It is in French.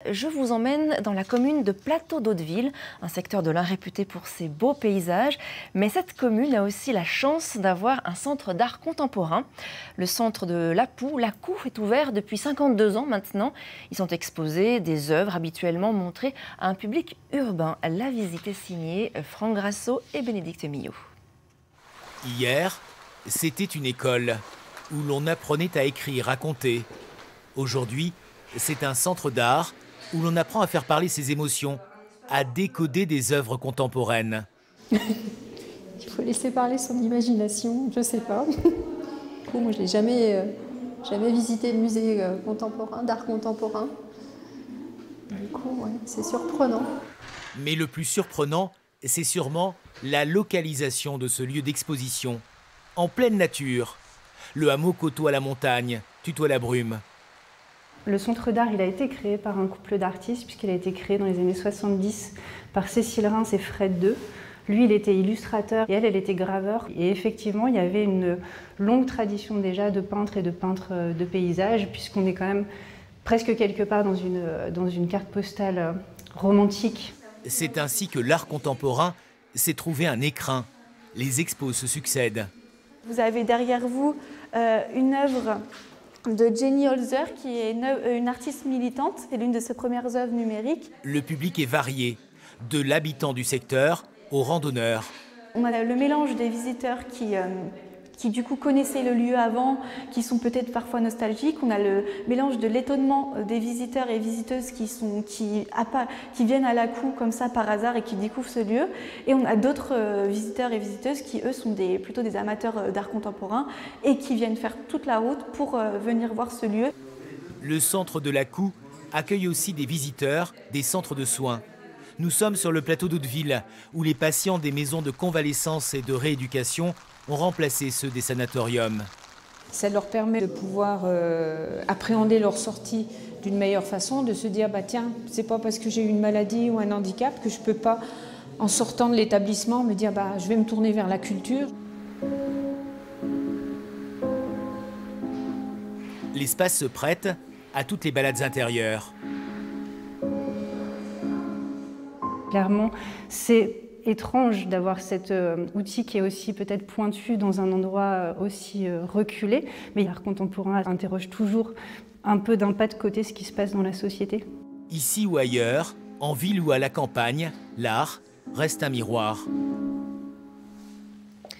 Je vous emmène dans la commune de Plateau-d'Hauteville, un secteur de l'Ain réputé pour ses beaux paysages. Mais cette commune a aussi la chance d'avoir un centre d'art contemporain. Le centre de Lapou est ouvert depuis 52 ans maintenant. Ils sont exposés des œuvres habituellement montrées à un public urbain. La visite est signée Franck Grasso et Bénédicte Millot. Hier, c'était une école où l'on apprenait à écrire, à compter. Aujourd'hui, c'est un centre d'art où l'on apprend à faire parler ses émotions, à décoder des œuvres contemporaines. Il faut laisser parler son imagination, je sais pas. Moi, je n'ai jamais visité le musée contemporain, d'art contemporain. Du coup, ouais, c'est surprenant. Mais le plus surprenant, c'est sûrement la localisation de ce lieu d'exposition, en pleine nature. Le hameau côtoie la montagne, tutoie la brume. Le centre d'art, il a été créé par un couple d'artistes, puisqu'il a été créé dans les années 70 par Cécile Reims et Fred II. Lui, il était illustrateur et elle était graveur. Et effectivement, il y avait une longue tradition déjà de peintres et de peintres de paysages, puisqu'on est quand même presque quelque part dans une carte postale romantique. C'est ainsi que l'art contemporain s'est trouvé un écrin. Les expos se succèdent. Vous avez derrière vous une œuvre de Jenny Holzer, qui est une artiste militante. C'est l'une de ses premières œuvres numériques. Le public est varié, de l'habitant du secteur aux randonneurs. On a le mélange des visiteurs qui du coup connaissaient le lieu avant, qui sont peut-être parfois nostalgiques. On a le mélange de l'étonnement des visiteurs et visiteuses qui viennent à Lapou comme ça par hasard et qui découvrent ce lieu. Et on a d'autres visiteurs et visiteuses qui, eux, sont plutôt des amateurs d'art contemporain et qui viennent faire toute la route pour venir voir ce lieu. Le centre de Lapou accueille aussi des visiteurs des centres de soins. Nous sommes sur le plateau d'Hauteville, où les patients des maisons de convalescence et de rééducation ont remplacé ceux des sanatoriums. Ça leur permet de pouvoir appréhender leur sortie d'une meilleure façon, de se dire tiens, c'est pas parce que j'ai une maladie ou un handicap que je peux pas, en sortant de l'établissement, me dire je vais me tourner vers la culture. L'espace se prête à toutes les balades intérieures. Clairement, c'est étrange d'avoir cet outil qui est aussi peut-être pointu dans un endroit aussi reculé, mais l'art contemporain interroge toujours un peu d'un pas de côté ce qui se passe dans la société. Ici ou ailleurs, en ville ou à la campagne, l'art reste un miroir.